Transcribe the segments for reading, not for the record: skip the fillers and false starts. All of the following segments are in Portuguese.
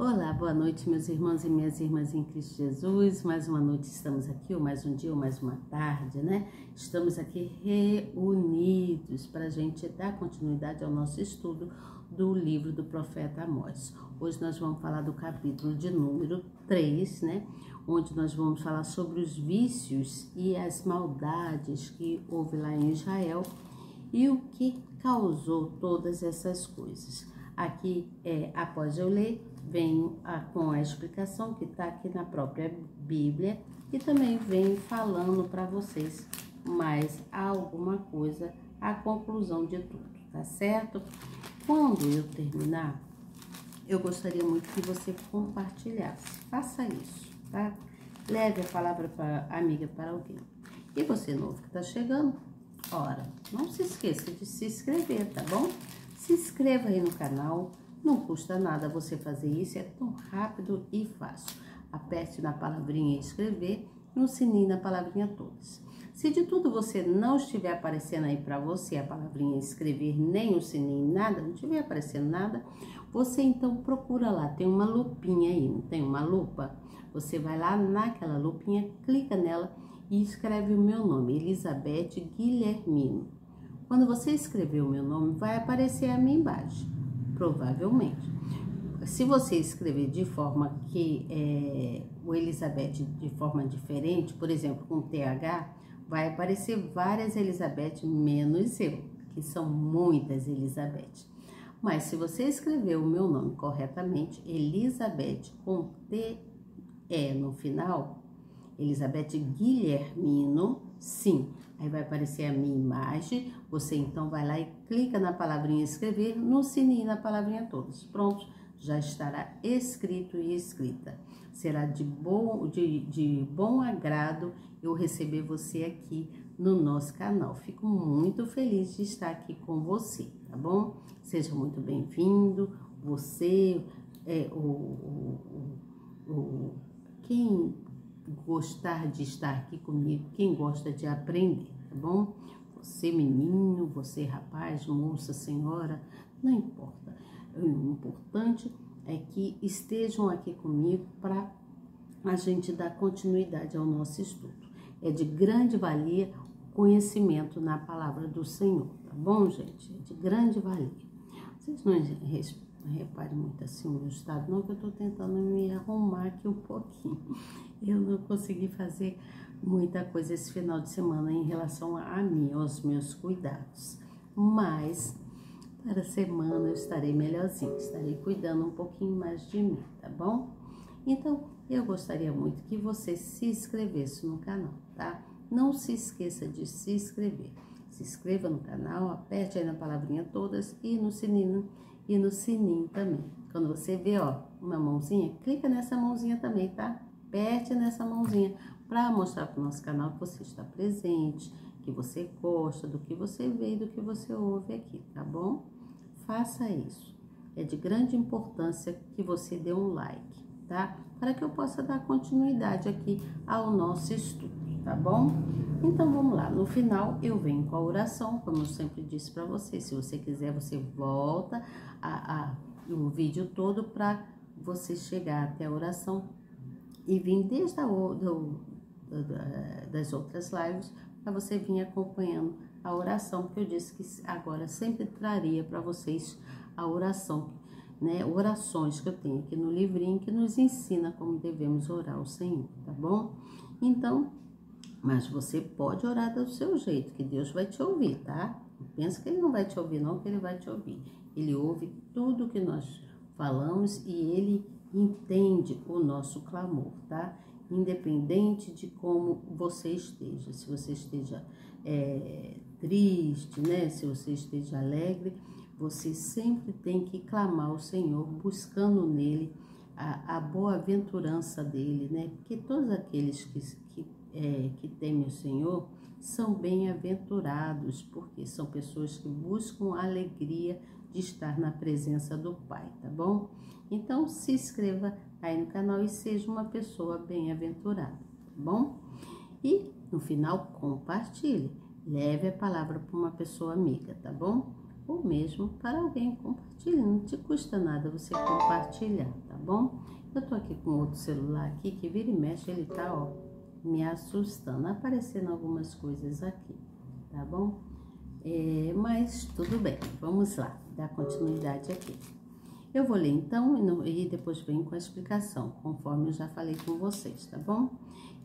Olá, boa noite, meus irmãos e minhas irmãs em Cristo Jesus. Mais uma noite estamos aqui, ou mais um dia, ou mais uma tarde, né? Estamos aqui reunidos para a gente dar continuidade ao nosso estudo do livro do profeta Amós. Hoje nós vamos falar do capítulo de número 3, né? Onde nós vamos falar sobre os vícios e as maldades que houve lá em Israel e o que causou todas essas coisas. Aqui, após eu ler, venho com a explicação que está aqui na própria Bíblia e também venho falando para vocês mais alguma coisa, a conclusão de tudo, tá certo? Quando eu terminar, eu gostaria muito que você compartilhasse, faça isso, tá? Leve a palavra amiga para alguém. E você novo que está chegando, ora, não se esqueça de se inscrever, tá bom? Se inscreva aí no canal, não custa nada você fazer isso, é tão rápido e fácil. Aperte na palavrinha inscrever, no sininho na palavrinha todas. Se de tudo você não estiver aparecendo aí para você a palavrinha inscrever, nem o sininho, nada, não estiver aparecendo nada, você então procura lá, tem uma lupinha aí, não tem uma lupa? Você vai lá naquela lupinha, clica nela e escreve o meu nome, Elizabeth Guilhermino. Quando você escrever o meu nome, vai aparecer a minha embaixo, provavelmente. Se você escrever de forma que o Elizabeth de forma diferente, por exemplo, com TH, vai aparecer várias Elizabeth menos eu, que são muitas Elizabeth. Mas se você escrever o meu nome corretamente, Elizabeth com TE no final, Elizabeth Guilhermino, sim. Aí vai aparecer a minha imagem, você então vai lá e clica na palavrinha escrever, no sininho na palavrinha todas. Pronto, já estará escrito e escrita. Será de bom agrado eu receber você aqui no nosso canal. Fico muito feliz de estar aqui com você, tá bom? Seja muito bem-vindo, você, quem gostar de estar aqui comigo, quem gosta de aprender, tá bom? Você menino, você rapaz, moça, senhora, não importa. O importante é que estejam aqui comigo para a gente dar continuidade ao nosso estudo. É de grande valia o conhecimento na palavra do Senhor, tá bom, gente? É de grande valia. Vocês não reparem muito assim o meu estado, não, que eu tô tentando me arrumar aqui um pouquinho. Eu não consegui fazer muita coisa esse final de semana em relação a mim, aos meus cuidados. Mas, para a semana eu estarei melhorzinha, estarei cuidando um pouquinho mais de mim, tá bom? Então, eu gostaria muito que você se inscrevesse no canal, tá? Não se esqueça de se inscrever. Se inscreva no canal, aperte aí na palavrinha todas e no sininho também. Quando você vê, ó, uma mãozinha, clica nessa mãozinha também, tá? Aperte nessa mãozinha para mostrar para o nosso canal que você está presente, que você gosta do que você vê e do que você ouve aqui, tá bom? Faça isso. É de grande importância que você dê um like, tá? Para que eu possa dar continuidade aqui ao nosso estudo, tá bom? Então vamos lá. No final eu venho com a oração, como eu sempre disse para você. Se você quiser, você volta o vídeo todo para você chegar até a oração e vir desde das outras lives para você vir acompanhando a oração, porque eu disse que agora sempre traria para vocês a oração, né? Orações que eu tenho aqui no livrinho que nos ensina como devemos orar ao Senhor, tá bom? Então, mas você pode orar do seu jeito, que Deus vai te ouvir, tá? Não pensa que Ele não vai te ouvir, não, que Ele vai te ouvir. Ele ouve tudo que nós falamos e Ele entende o nosso clamor, tá? Independente de como você esteja, se você esteja triste, né? Se você esteja alegre, você sempre tem que clamar ao Senhor, buscando nele a boa-aventurança dele, né? Porque todos aqueles que temem o Senhor são bem-aventurados, porque são pessoas que buscam a alegria de estar na presença do Pai, tá bom? Então, se inscreva aí no canal e seja uma pessoa bem-aventurada, tá bom? E, no final, compartilhe. Leve a palavra para uma pessoa amiga, tá bom? ou mesmo para alguém compartilhar. Não te custa nada você compartilhar, tá bom? Eu tô aqui com outro celular aqui que vira e mexe, ele tá, ó, me assustando, aparecendo algumas coisas aqui, tá bom? Mas tudo bem, vamos lá, dar continuidade aqui. Eu vou ler então e depois venho com a explicação, conforme eu já falei com vocês, tá bom?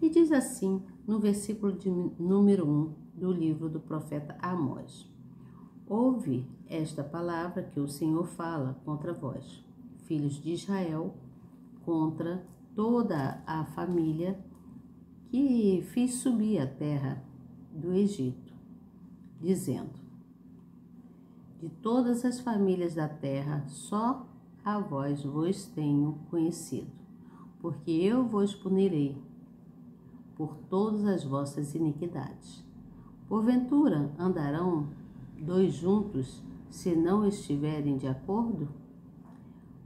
E diz assim, no versículo de número 1 do livro do profeta Amós: ouve esta palavra que o Senhor fala contra vós, filhos de Israel, contra toda a família que fiz subir a terra do Egito, dizendo: de todas as famílias da terra, só a vos tenho conhecido, porque eu vos punirei por todas as vossas iniquidades. Porventura andarão dois juntos, se não estiverem de acordo?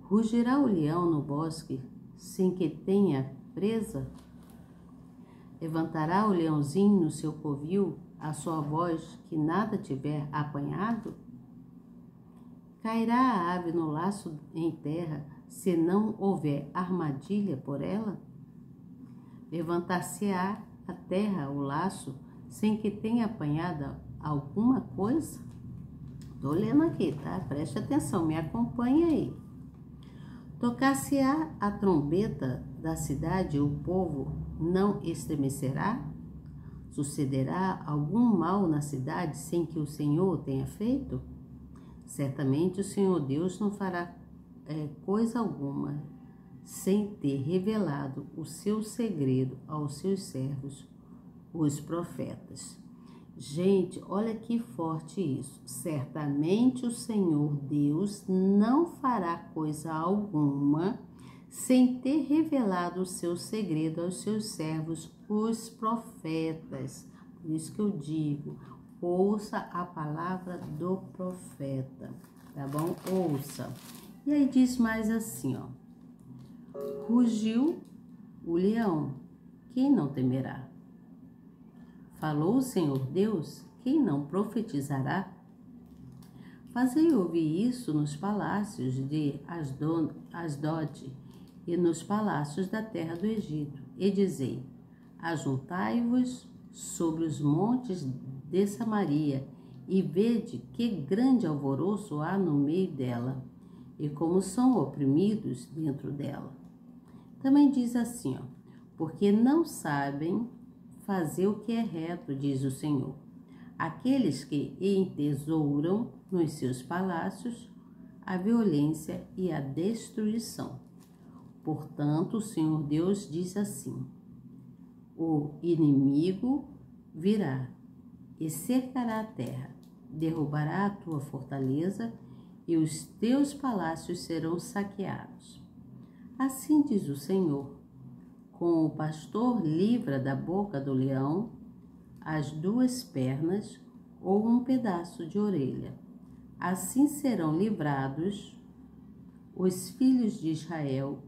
Rugirá o leão no bosque, sem que tenha presa? Levantará o leãozinho no seu covil, a sua voz que nada tiver apanhado? Cairá a ave no laço em terra, se não houver armadilha por ela? Levantar-se-á a terra o laço, sem que tenha apanhado alguma coisa? Tô lendo aqui, tá? Preste atenção, me acompanha aí. Tocar-se-á a trombeta da cidade, o povo não estremecerá? Sucederá algum mal na cidade sem que o Senhor tenha feito? Certamente o Senhor Deus não fará coisa alguma sem ter revelado o seu segredo aos seus servos, os profetas. Gente, olha que forte isso. Certamente o Senhor Deus não fará coisa alguma sem ter revelado o seu segredo aos seus servos, os profetas. Por isso que eu digo, ouça a palavra do profeta, tá bom? Ouça. E aí diz mais assim, ó: rugiu o leão, quem não temerá? Falou o Senhor Deus, quem não profetizará? Fazei ouvir isso nos palácios de Asdod e nos palácios da terra do Egito, e dizei: ajuntai-vos sobre os montes de Samaria, e vede que grande alvoroço há no meio dela, e como são oprimidos dentro dela. Também diz assim, ó: porque não sabem fazer o que é reto, diz o Senhor, aqueles que entesouram nos seus palácios a violência e a destruição. Portanto, o Senhor Deus diz assim: o inimigo virá e cercará a terra, derrubará a tua fortaleza e os teus palácios serão saqueados. Assim diz o Senhor: com o pastor livra da boca do leão as duas pernas ou um pedaço de orelha. Assim serão livrados os filhos de Israel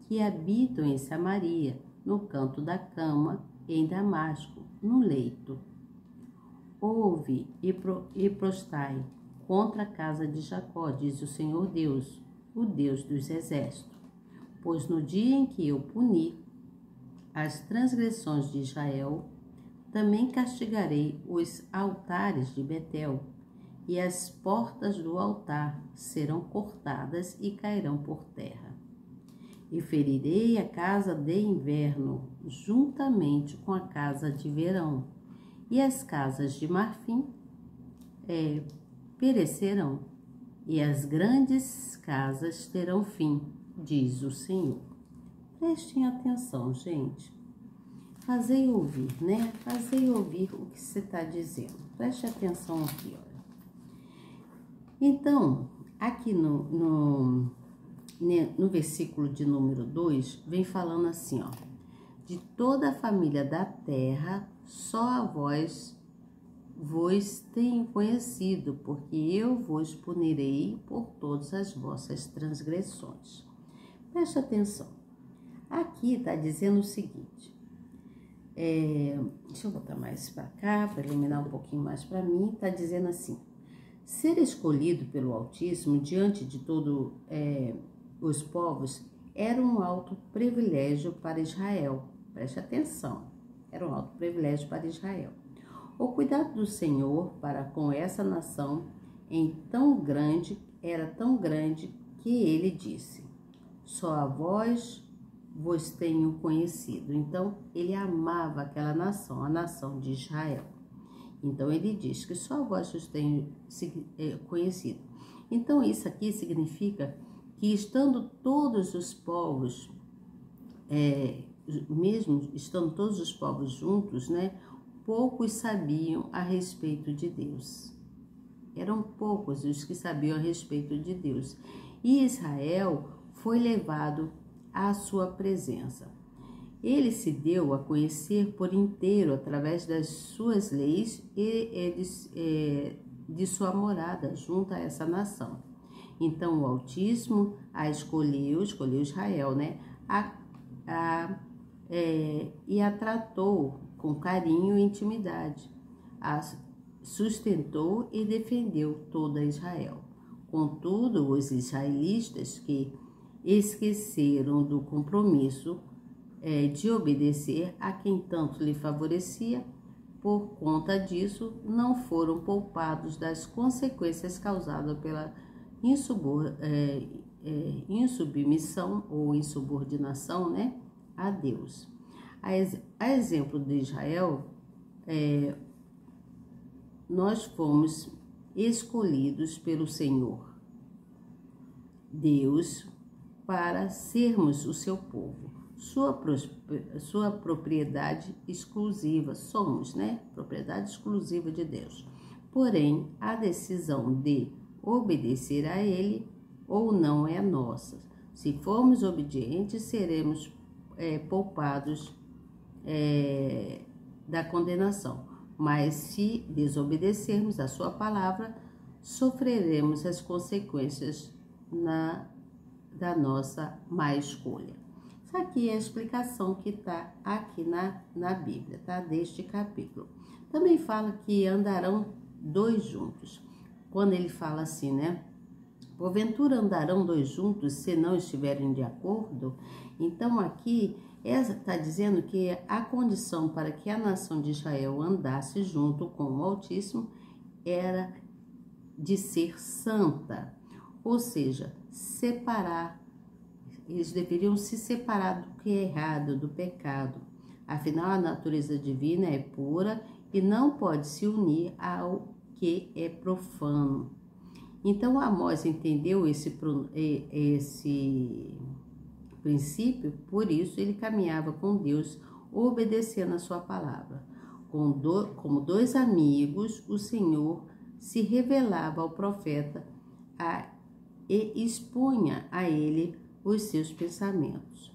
que habitam em Samaria, no canto da cama, em Damasco, no leito. Ouve e prostai contra a casa de Jacó, diz o Senhor Deus, o Deus dos exércitos. Pois no dia em que eu punir as transgressões de Israel, também castigarei os altares de Betel, e as portas do altar serão cortadas e cairão por terra. E ferirei a casa de inverno, juntamente com a casa de verão, e as casas de marfim perecerão, e as grandes casas terão fim, diz o Senhor. Prestem atenção, gente. Fazei ouvir, né? Fazei ouvir o que você está dizendo. Preste atenção aqui, olha. Então, aqui no versículo de número 2, vem falando assim, ó: de toda a família da terra, só a vós tenho conhecido, porque eu vos punirei por todas as vossas transgressões. Preste atenção. Aqui está dizendo o seguinte, deixa eu botar mais para cá, para iluminar um pouquinho mais para mim, está dizendo assim: Ser escolhido pelo Altíssimo diante de todos os povos era um alto privilégio para Israel. Preste atenção, era um alto privilégio para Israel. O cuidado do Senhor para com essa nação era tão grande que ele disse: só a vos tenho conhecido. Então, ele amava aquela nação, a nação de Israel. Então, ele diz que só a vós vos tenho conhecido. Então, isso aqui significa que estando todos os povos, mesmo estando todos os povos juntos, né, poucos sabiam a respeito de Deus. Eram poucos os que sabiam a respeito de Deus. E Israel foi levado à sua presença. Ele se deu a conhecer por inteiro através das suas leis e de sua morada junto a essa nação. Então o Altíssimo escolheu Israel, né? E a tratou com carinho e intimidade. A sustentou e defendeu toda Israel. Contudo, os israelitas que esqueceram do compromisso de obedecer a quem tanto lhe favorecia, por conta disso, não foram poupados das consequências causadas pela insubmissão ou insubordinação, né, a Deus. A exemplo de Israel, nós fomos escolhidos pelo Senhor Deus para sermos o seu povo, sua propriedade exclusiva. Somos, né? Propriedade exclusiva de Deus. Porém, a decisão de obedecer a Ele ou não é nossa. Se formos obedientes, seremos poupados da condenação. Mas se desobedecermos a sua palavra, sofreremos as consequências da nossa má escolha. Isso aqui é a explicação que está aqui na Bíblia, tá? Deste capítulo. Também fala que andarão dois juntos. Quando ele fala assim, né? Porventura andarão dois juntos se não estiverem de acordo? Então aqui está dizendo que a condição para que a nação de Israel andasse junto com o Altíssimo era de ser santa, ou seja, eles deveriam se separar do que é errado, do pecado. Afinal, a natureza divina é pura e não pode se unir ao que é profano. Então, Amós entendeu esse princípio, por isso ele caminhava com Deus, obedecendo a sua palavra. Como dois amigos, o Senhor se revelava ao profeta e expunha a ele os seus pensamentos.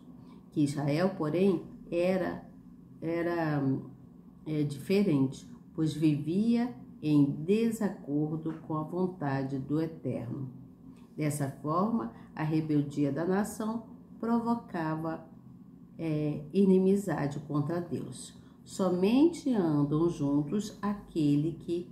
Que Israel, porém, era diferente, pois vivia em desacordo com a vontade do Eterno. Dessa forma, a rebeldia da nação provocava inimizade contra Deus. Somente andam juntos aquele que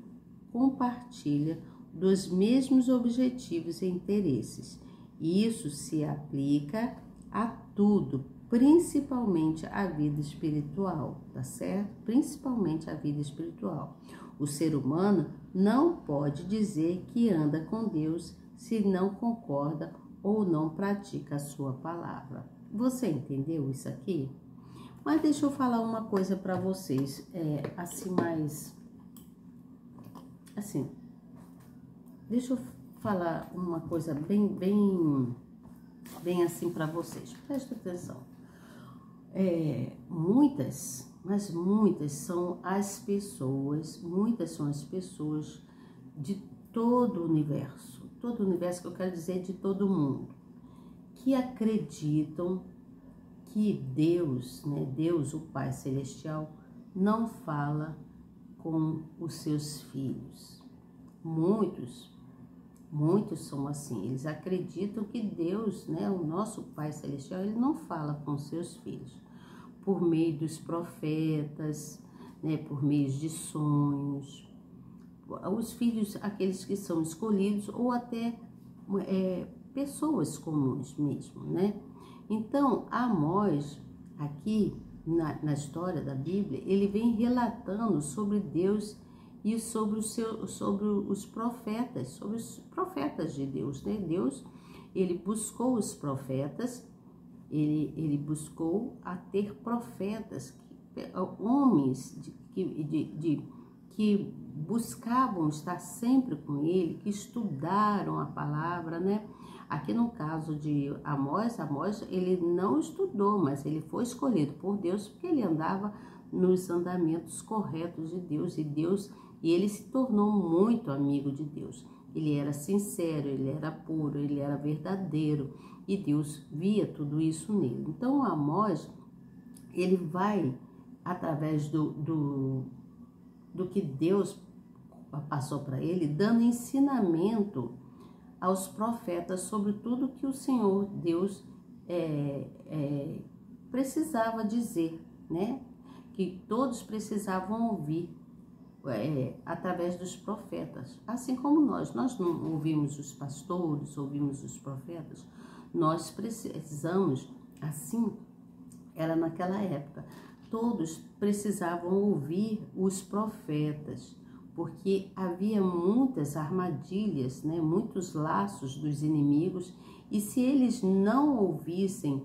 compartilha dos mesmos objetivos e interesses. Isso se aplica a tudo, principalmente à vida espiritual, tá certo? Principalmente à vida espiritual. O ser humano não pode dizer que anda com Deus se não concorda ou não pratica a sua palavra. Você entendeu isso aqui? Mas deixa eu falar uma coisa para vocês, deixa eu falar uma coisa bem assim para vocês. Presta atenção. Muitas são as pessoas de todo o universo que eu quero dizer de todo mundo, que acreditam que Deus, né, Deus, o Pai Celestial, não fala com os seus filhos. Muitos são assim, eles acreditam que Deus, né, o nosso Pai Celestial, ele não fala com seus filhos por meio dos profetas, né, por meio de sonhos, os filhos, aqueles que são escolhidos, ou até pessoas comuns mesmo, né? Então, Amós, aqui na história da Bíblia, ele vem relatando sobre Deus e sobre os profetas de Deus, né? Deus, ele buscou os profetas, ele buscou a ter profetas, homens que buscavam estar sempre com ele, que estudaram a palavra, né? Aqui no caso de Amós, ele não estudou, mas ele foi escolhido por Deus porque ele andava nos andamentos corretos de Deus, e ele se tornou muito amigo de Deus. Ele era sincero, ele era puro, ele era verdadeiro, e Deus via tudo isso nele. Então Amós, ele vai, através do que Deus passou para ele, dando ensinamento aos profetas sobre tudo que o Senhor Deus precisava dizer, né? Que todos precisavam ouvir através dos profetas. Assim como nós não ouvimos os pastores, ouvimos os profetas, nós precisamos, assim era naquela época, todos precisavam ouvir os profetas, porque havia muitas armadilhas, né, muitos laços dos inimigos, e se eles não ouvissem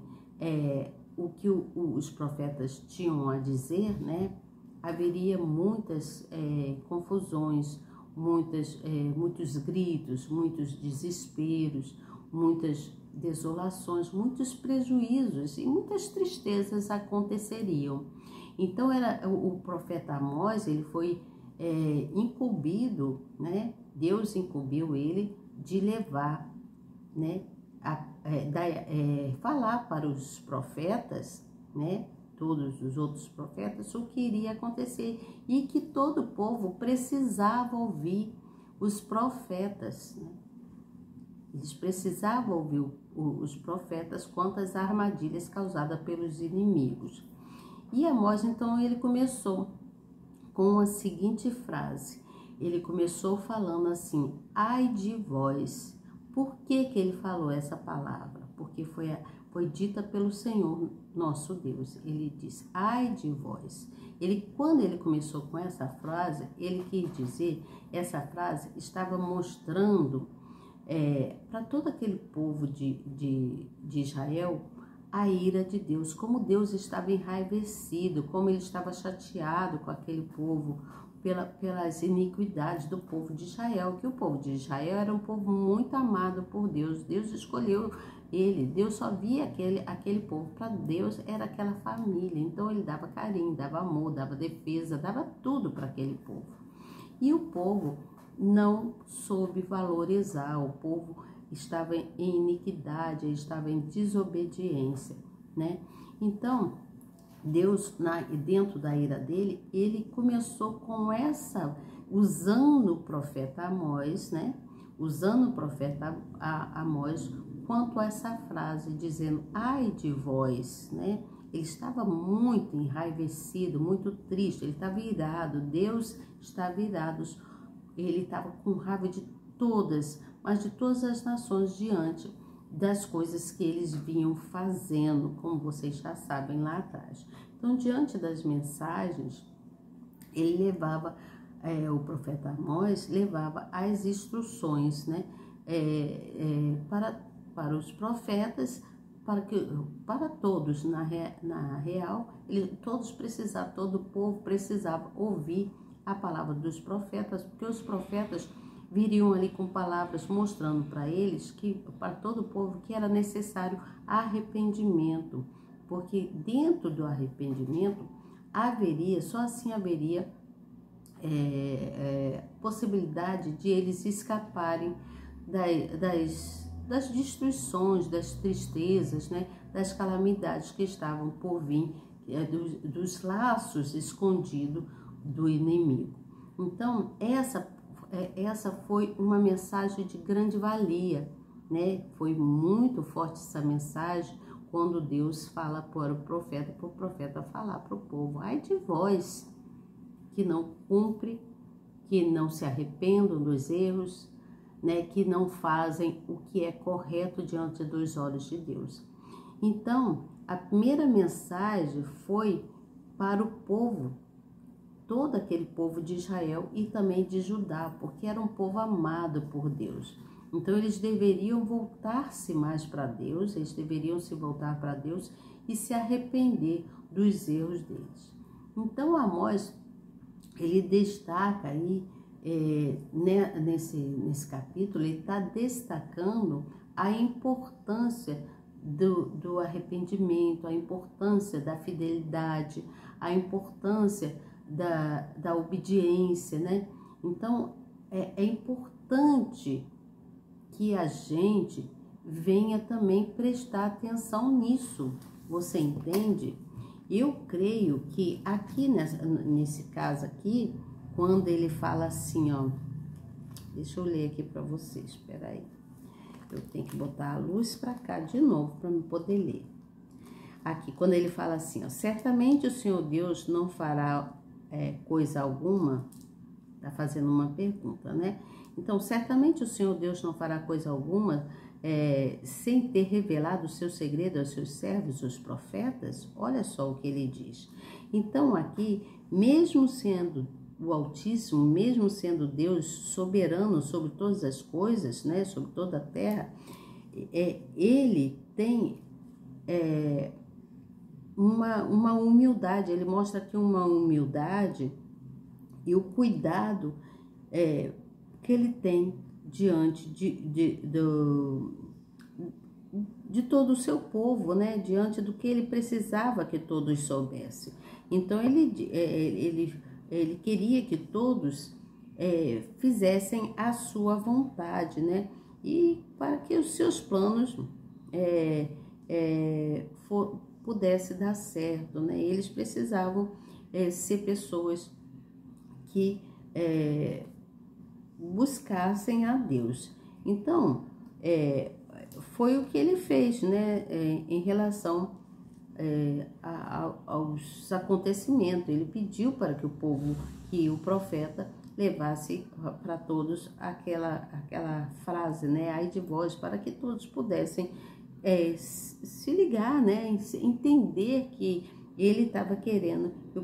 o que os profetas tinham a dizer, né, haveria muitas confusões, muitos gritos, muitos desesperos, muitas desolações, muitos prejuízos e muitas tristezas aconteceriam. Então o profeta Amós, ele foi incumbido, né? Deus incumbiu ele de levar, né? Falar para os profetas, né? Todos os outros profetas, o que iria acontecer, e que todo o povo precisava ouvir os profetas, né? Eles precisavam ouvir os profetas quanto às armadilhas causadas pelos inimigos. E Amós, então, ele começou com a seguinte frase. Ele começou falando assim: ai de vós. Por que ele falou essa palavra? Porque foi dita pelo Senhor nosso Deus. Ele diz: ai de vós. Quando ele começou com essa frase, ele quis dizer, essa frase estava mostrando para todo aquele povo de Israel a ira de Deus, como Deus estava enraivecido, como ele estava chateado com aquele povo pelas iniquidades do povo de Israel, que o povo de Israel era um povo muito amado por Deus. Deus escolheu ele, Deus só via aquele povo, para Deus era aquela família, então ele dava carinho, dava amor, dava defesa, dava tudo para aquele povo. E o povo não soube valorizar, o povo estava em iniquidade, estava em desobediência, né? Então, Deus, dentro da ira dele, ele começou com usando o profeta Amós, né? Usando o profeta Amós quanto a essa frase, dizendo: ai de vós, né? Ele estava muito enraivecido, muito triste, ele estava irado, Deus estava irado, ele estava com raiva de todas as nações diante das coisas que eles vinham fazendo, como vocês já sabem lá atrás. Então, diante das mensagens, ele levava, o profeta Amós levava as instruções, né, para os profetas, para todos, na real, todo o povo precisava ouvir a palavra dos profetas, porque os profetas viriam ali com palavras mostrando para eles, para todo o povo, que era necessário arrependimento, porque dentro do arrependimento só assim haveria possibilidade de eles escaparem das destruições, das tristezas, né, das calamidades que estavam por vir, dos laços escondidos do inimigo. Então, essa foi uma mensagem de grande valia, né? Foi muito forte essa mensagem quando Deus fala para o profeta falar para o povo: ai de vós que não cumpre, que não se arrependam dos erros, né, que não fazem o que é correto diante dos olhos de Deus. Então, a primeira mensagem foi para o povo, todo aquele povo de Israel e também de Judá, porque era um povo amado por Deus. Então, eles deveriam voltar-se mais para Deus, eles deveriam se voltar para Deus e se arrepender dos erros deles. Então, Amós, ele destaca aí, nesse capítulo, ele está destacando a importância do arrependimento, a importância da fidelidade, a importância da obediência, né? Então, é importante que a gente venha também prestar atenção nisso, você entende? Eu creio que aqui, nesse caso aqui, quando ele fala assim, ó, deixa eu ler aqui para vocês, espera aí. Eu tenho que botar a luz para cá de novo para eu poder ler. Aqui, quando ele fala assim, ó, certamente o Senhor Deus não fará coisa alguma, tá fazendo uma pergunta, né? Então, certamente o Senhor Deus não fará coisa alguma sem ter revelado o seu segredo aos seus servos, os profetas. Olha só o que ele diz. Então, aqui, mesmo sendo o Altíssimo, mesmo sendo Deus soberano sobre todas as coisas, né, sobre toda a terra, ele tem uma humildade, ele mostra aqui uma humildade e o cuidado que ele tem diante de todo o seu povo, né, diante do que ele precisava que todos soubessem. Então, ele queria que todos fizessem a sua vontade, né? E para que os seus planos pudessem dar certo, né? Eles precisavam ser pessoas que buscassem a Deus. Então, foi o que ele fez, né? Em relação aos acontecimentos. Ele pediu para que o povo, que o profeta levasse para todos aquela frase, né, ai de vós, para que todos pudessem se ligar, né, entender que ele estava querendo que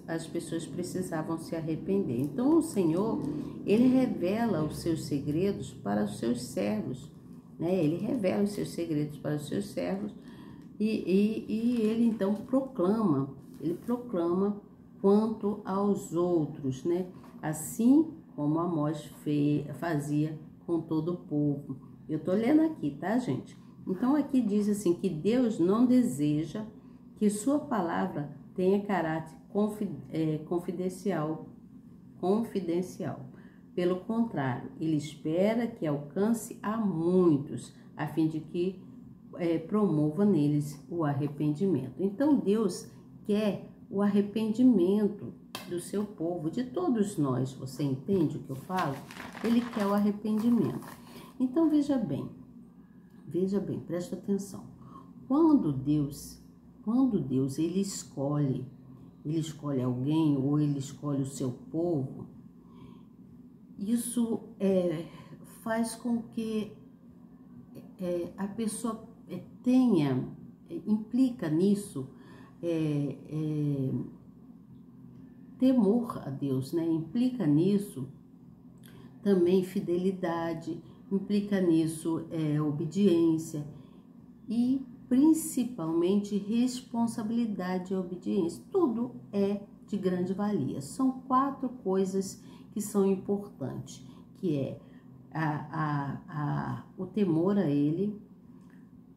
as pessoas precisavam se arrepender. Então o Senhor, ele revela os seus segredos para os seus servos, né, ele revela os seus segredos para os seus servos. E ele então proclama quanto aos outros, né? Assim como Amós fazia com todo o povo. Eu tô lendo aqui, tá, gente? Então aqui diz assim, que Deus não deseja que sua palavra tenha caráter confidencial. Pelo contrário, ele espera que alcance a muitos, a fim de que promova neles o arrependimento. Então Deus quer o arrependimento do seu povo, de todos nós. Você entende o que eu falo? Ele quer o arrependimento. Então veja bem, presta atenção. Quando Deus ele escolhe alguém, ou ele escolhe o seu povo, isso faz com que a pessoa implica nisso temor a Deus, né? Implica nisso também fidelidade, implica nisso obediência e principalmente responsabilidade e obediência. Tudo é de grande valia. São 4 coisas que são importantes, que é o temor a Ele,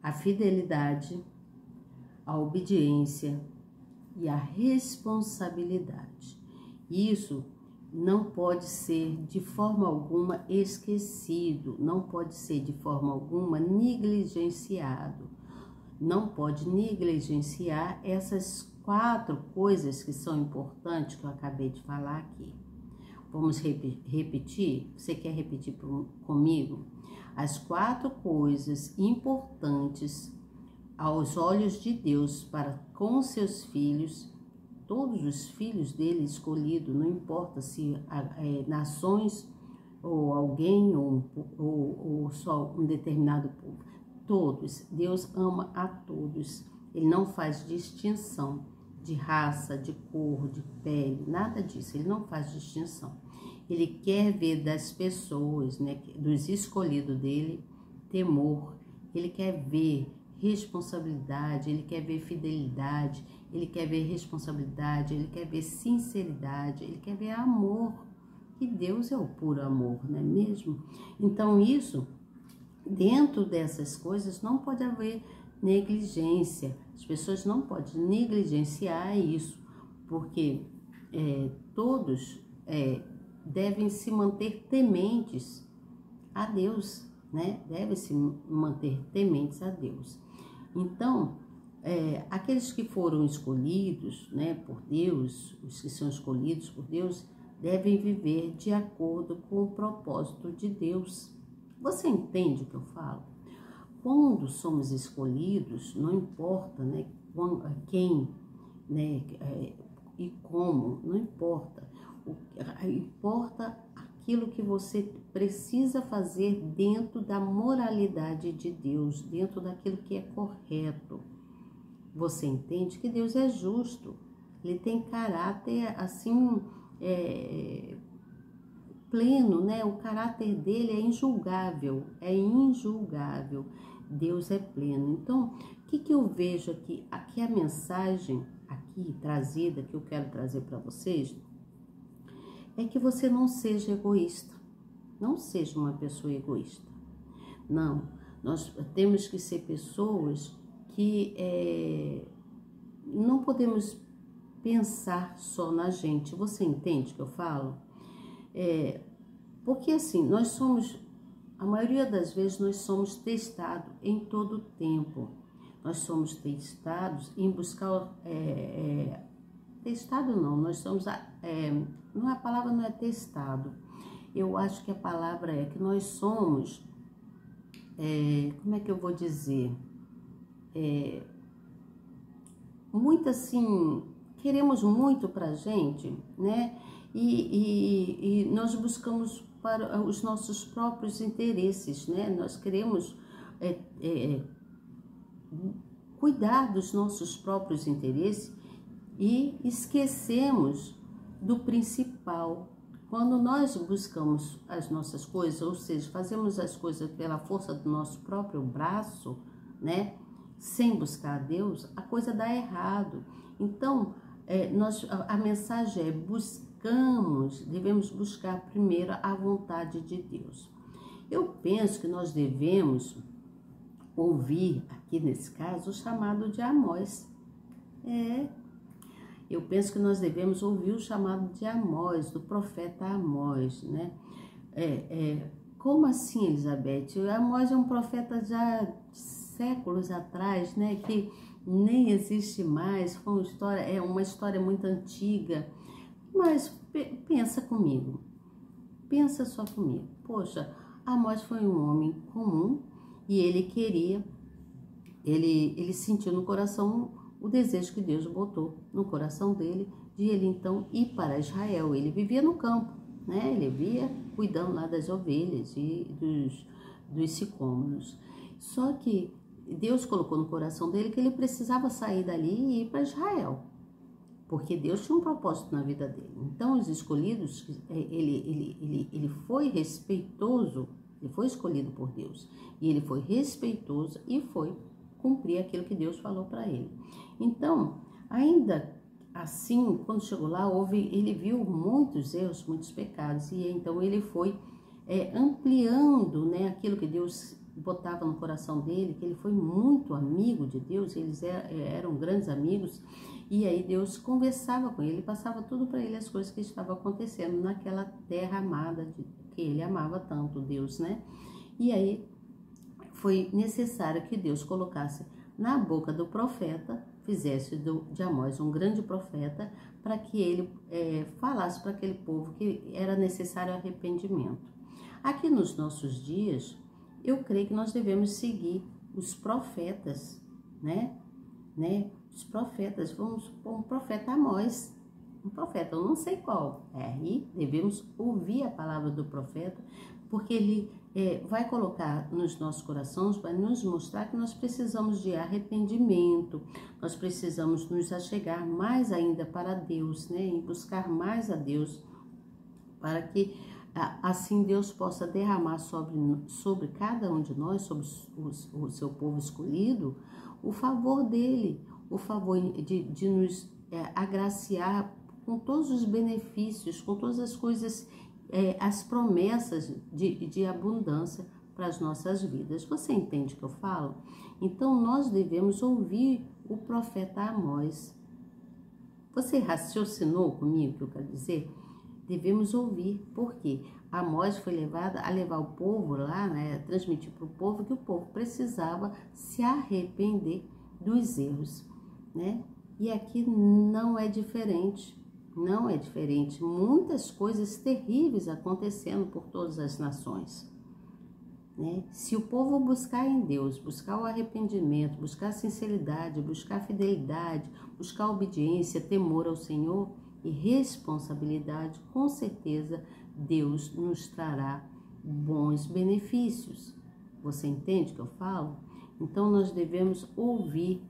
a fidelidade, a obediência e a responsabilidade. Isso não pode ser de forma alguma esquecido, não pode ser de forma alguma negligenciado. Não pode negligenciar essas 4 coisas que são importantes que eu acabei de falar aqui. Vamos repetir? Você quer repetir comigo? As 4 coisas importantes aos olhos de Deus para com seus filhos todos os filhos dele escolhidos, não importa se nações ou alguém ou só um determinado povo. Todos, Deus ama a todos. Ele não faz distinção de raça, de cor, de pele, nada disso. Ele não faz distinção. Ele quer ver das pessoas, né, dos escolhidos dele, temor. Ele quer ver responsabilidade, ele quer ver fidelidade, ele quer ver responsabilidade, ele quer ver sinceridade, ele quer ver amor. E Deus é o puro amor, não é mesmo? Então isso, dentro dessas coisas, não pode haver negligência. As pessoas não podem negligenciar isso, porque todos devem se manter tementes a Deus, né? Devem se manter tementes a Deus. Então, aqueles que foram escolhidos, né, por Deus, os que são escolhidos por Deus, devem viver de acordo com o propósito de Deus. Você entende o que eu falo? Quando somos escolhidos, não importa, né, quem, né, e como, não importa. Importa aquilo que você precisa fazer dentro da moralidade de Deus, dentro daquilo que é correto. Você entende que Deus é justo, ele tem caráter assim, pleno, né? O caráter dele é injulgável, Deus é pleno. Então, o que eu vejo aqui? Aqui a mensagem aqui trazida, que eu quero trazer para vocês, é que você não seja egoísta, não seja uma pessoa egoísta. Não, nós temos que ser pessoas que não podemos pensar só na gente. Você entende o que eu falo? Porque assim, nós somos, a maioria das vezes nós somos testados em todo o tempo. Nós somos testados em buscar, testado não, nós somos, a palavra não é testado. Eu acho que a palavra é que nós somos, como é que eu vou dizer? Muito assim, queremos muito pra gente, né? E nós buscamos para os nossos próprios interesses, né? Nós queremos cuidar dos nossos próprios interesses e esquecemos do principal. Quando nós buscamos as nossas coisas, ou seja, fazemos as coisas pela força do nosso próprio braço, né? Sem buscar a Deus, a coisa dá errado. Então, a mensagem é: devemos buscar primeiro a vontade de Deus. Eu penso que nós devemos ouvir, aqui nesse caso, o chamado de Amós. Eu penso que nós devemos ouvir o chamado de Amós, do profeta Amós, né? Como assim, Elizabeth? Amós é um profeta já de séculos atrás, né? Que nem existe mais, foi uma história muito antiga. Mas pensa comigo, pensa só comigo. Poxa, Amós foi um homem comum e ele sentiu no coração o desejo que Deus botou no coração dele, de ele então ir para Israel. Ele vivia no campo, né? Ele vivia cuidando lá das ovelhas e dos sicômoros. Só que Deus colocou no coração dele que ele precisava sair dali e ir para Israel, porque Deus tinha um propósito na vida dele. Então, os escolhidos, ele foi respeitoso, ele foi escolhido por Deus, e ele foi respeitoso e foi cumprir aquilo que Deus falou para ele. Então, ainda assim, quando chegou lá, ele viu muitos erros, muitos pecados, e então ele foi ampliando, né, aquilo que Deus botava no coração dele, que ele foi muito amigo de Deus, eles eram grandes amigos, e aí Deus conversava com ele, passava tudo para ele, as coisas que estavam acontecendo naquela terra amada, que ele amava tanto, Deus, né? E aí foi necessário que Deus colocasse na boca do profeta, fizesse de Amós um grande profeta, para que ele falasse para aquele povo que era necessário arrependimento. Aqui nos nossos dias, eu creio que nós devemos seguir os profetas, né? os profetas. Vamos supor um profeta Amós, um profeta, eu não sei qual. E devemos ouvir a palavra do profeta, porque ele vai colocar nos nossos corações, vai nos mostrar que nós precisamos de arrependimento, nós precisamos nos achegar mais ainda para Deus, né? E buscar mais a Deus, para que assim Deus possa derramar sobre cada um de nós, sobre o seu povo escolhido, o favor dele, o favor de nos agraciar com todos os benefícios, com todas as coisas, as promessas de abundância para as nossas vidas. Você entende o que eu falo? Então nós devemos ouvir o profeta Amós. Você raciocinou comigo o que eu quero dizer? Devemos ouvir, porque Amós foi levado a levar o povo lá, né, transmitir para o povo que o povo precisava se arrepender dos erros, né? E aqui não é diferente, não é diferente. Muitas coisas terríveis acontecendo por todas as nações, né? Se o povo buscar em Deus, buscar o arrependimento, buscar a sinceridade, buscar a fidelidade, buscar a obediência, temor ao Senhor e responsabilidade, com certeza Deus nos trará bons benefícios. Você entende o que eu falo? Então nós devemos ouvir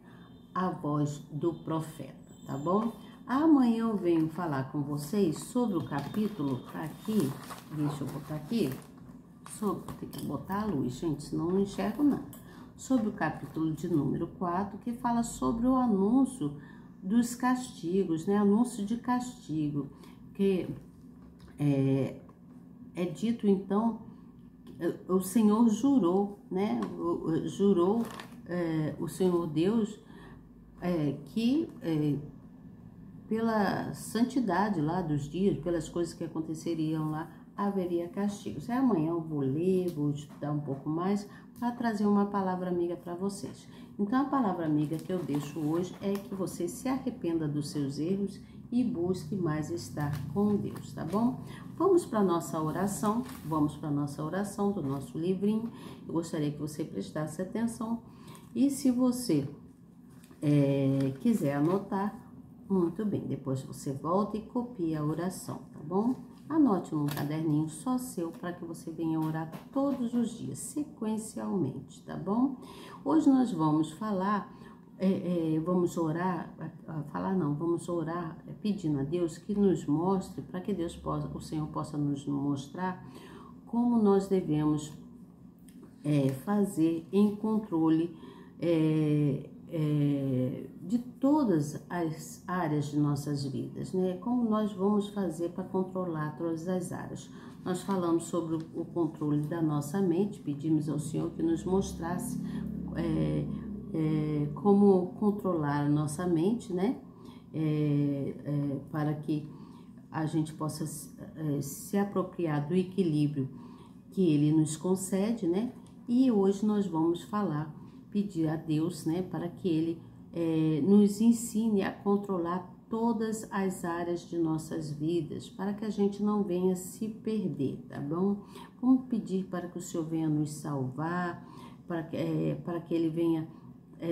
a voz do profeta, tá bom? Amanhã eu venho falar com vocês sobre o capítulo, tá aqui, deixa eu botar aqui, tem que botar a luz, gente, senão não enxergo nada. Sobre o capítulo de número 4, que fala sobre o anúncio dos castigos, né? Anúncio de castigo, que é dito então, o Senhor jurou, né? Jurou o Senhor Deus que pela santidade lá dos dias, pelas coisas que aconteceriam lá, haveria castigos. Amanhã eu vou ler, vou estudar um pouco mais para trazer uma palavra amiga para vocês. Então, a palavra amiga que eu deixo hoje é que você se arrependa dos seus erros e busque mais estar com Deus, tá bom? Vamos para a nossa oração, do nosso livrinho. Eu gostaria que você prestasse atenção e se você quiser anotar, muito bem, depois você volta e copia a oração, tá bom? Anote num caderninho só seu para que você venha orar todos os dias, sequencialmente, tá bom? Hoje nós vamos falar, vamos orar pedindo a Deus que nos mostre, para que o Senhor possa nos mostrar como nós devemos fazer em controle de todas as áreas de nossas vidas, né? Como nós vamos fazer para controlar todas as áreas? Nós falamos sobre o controle da nossa mente, pedimos ao Senhor que nos mostrasse como controlar a nossa mente, né? Para que a gente possa se apropriar do equilíbrio que Ele nos concede, né? E hoje nós vamos pedir a Deus, né, para que Ele nos ensine a controlar todas as áreas de nossas vidas, para que a gente não venha se perder, tá bom? Vamos pedir para que o Senhor venha nos salvar, para que Ele venha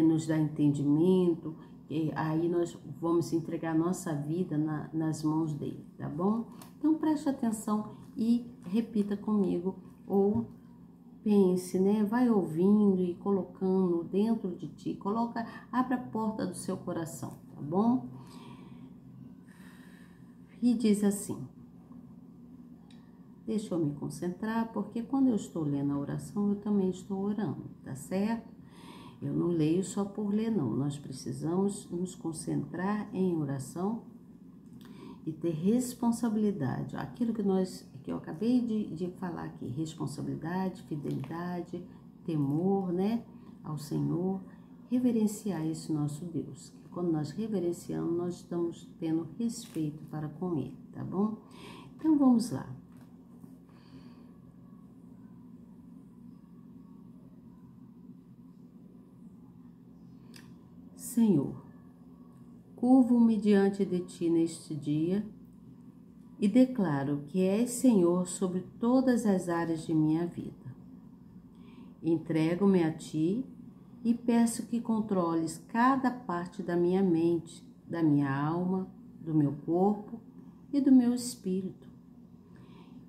nos dar entendimento, e aí nós vamos entregar nossa vida nas mãos dEle, tá bom? Então preste atenção e repita comigo, ou pense, né? Vai ouvindo e colocando dentro de ti. Abre a porta do seu coração, tá bom? E diz assim: deixa eu me concentrar, porque quando eu estou lendo a oração, eu também estou orando, tá certo? Eu não leio só por ler, não. Nós precisamos nos concentrar em oração e ter responsabilidade. Aquilo que eu acabei de falar aqui, responsabilidade, fidelidade, temor, né, ao Senhor, reverenciar esse nosso Deus. Quando nós reverenciamos, nós estamos tendo respeito para com Ele, tá bom? Então vamos lá. Senhor, curvo-me diante de Ti neste dia e declaro que és Senhor sobre todas as áreas de minha vida. Entrego-me a Ti e peço que controles cada parte da minha mente, da minha alma, do meu corpo e do meu espírito.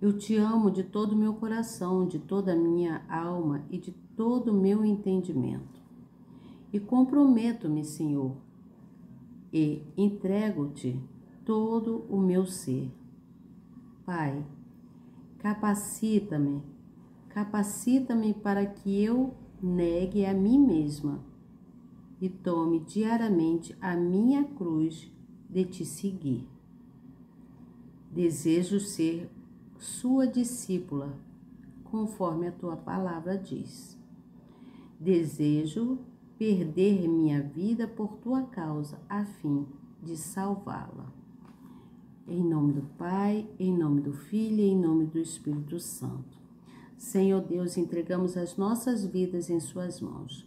Eu te amo de todo o meu coração, de toda a minha alma e de todo o meu entendimento. E comprometo-me, Senhor, e entrego-te todo o meu ser. Pai, capacita-me para que eu negue a mim mesma e tome diariamente a minha cruz de te seguir. Desejo ser sua discípula, conforme a tua palavra diz. Desejo perder minha vida por tua causa, a fim de salvá-la. Em nome do Pai, em nome do Filho e em nome do Espírito Santo. Senhor Deus, entregamos as nossas vidas em suas mãos.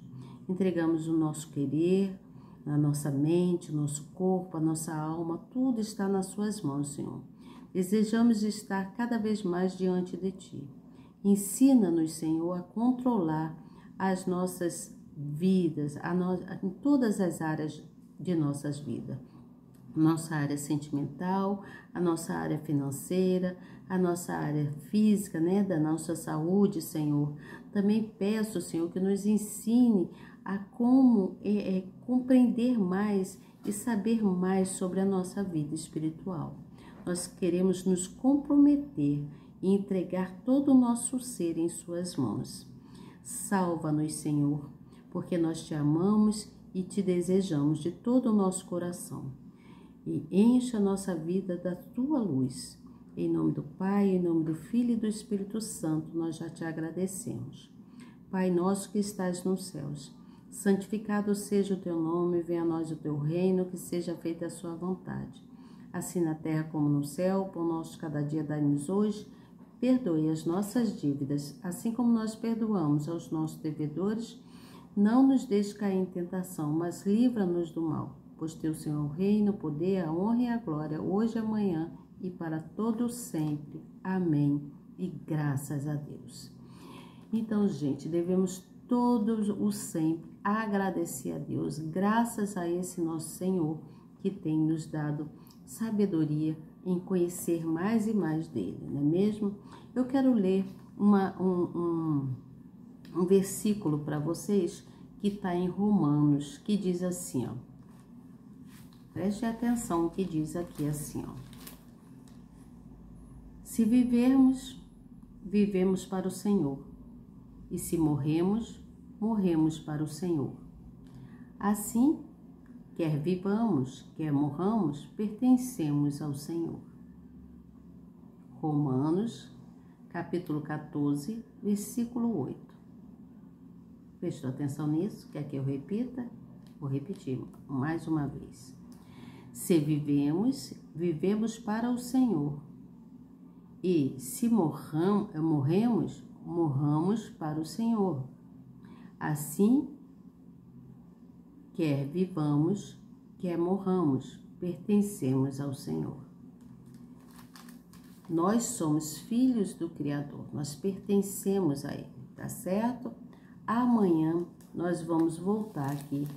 Entregamos o nosso querer, a nossa mente, o nosso corpo, a nossa alma, tudo está nas suas mãos, Senhor. Desejamos estar cada vez mais diante de Ti. Ensina-nos, Senhor, a controlar as nossas vidas, em todas as áreas de nossas vidas. Nossa área sentimental, a nossa área financeira, a nossa área física, da nossa saúde, Senhor. Também peço, Senhor, que nos ensine a como compreender mais e saber mais sobre a nossa vida espiritual. Nós queremos nos comprometer e entregar todo o nosso ser em suas mãos. Salva-nos, Senhor, porque nós te amamos e te desejamos de todo o nosso coração. E encha a nossa vida da tua luz. Em nome do Pai, em nome do Filho e do Espírito Santo, nós já te agradecemos. Pai nosso que estás nos céus, santificado seja o teu nome, venha a nós o teu reino, que seja feita a sua vontade. Assim na terra como no céu, pão nosso cada dia dai-nos hoje, perdoe as nossas dívidas, assim como nós perdoamos aos nossos devedores. Não nos deixe cair em tentação, mas livra-nos do mal. Pois teu Senhor o reino, o poder, a honra e a glória, hoje e amanhã e para todo sempre. Amém. E graças a Deus. Então, gente, devemos todos o sempre agradecer a Deus, graças a esse nosso Senhor que tem nos dado sabedoria em conhecer mais e mais dele, não é mesmo? Eu quero ler um versículo para vocês que está em Romanos, que diz assim, ó. Preste atenção que diz aqui assim, ó. Se vivermos, vivemos para o Senhor. E se morremos, morremos para o Senhor. Assim, quer vivamos, quer morramos, pertencemos ao Senhor. Romanos, capítulo 14, versículo 8. Prestou atenção nisso? Quer que eu repita? Vou repetir mais uma vez. Se vivemos, vivemos para o Senhor. E se morremos, morramos para o Senhor. Assim, quer vivamos, quer morramos, pertencemos ao Senhor. Nós somos filhos do Criador, nós pertencemos a Ele, tá certo? Amanhã nós vamos voltar aqui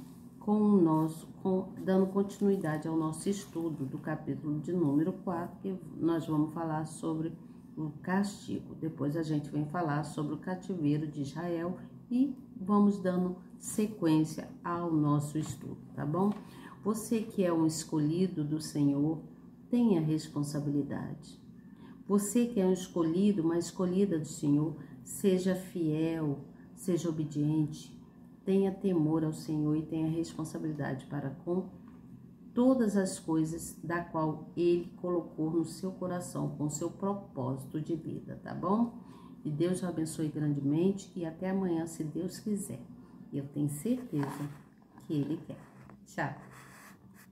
dando continuidade ao nosso estudo do capítulo de número 4, que nós vamos falar sobre o castigo. Depois a gente vem falar sobre o cativeiro de Israel e vamos dando sequência ao nosso estudo, tá bom? Você que é um escolhido do Senhor, tenha responsabilidade. Você que é um escolhido, uma escolhida do Senhor, seja fiel, seja obediente, tenha temor ao Senhor e tenha responsabilidade para com todas as coisas da qual Ele colocou no seu coração, com seu propósito de vida, tá bom? E Deus o abençoe grandemente e até amanhã, se Deus quiser. Eu tenho certeza que Ele quer. Tchau!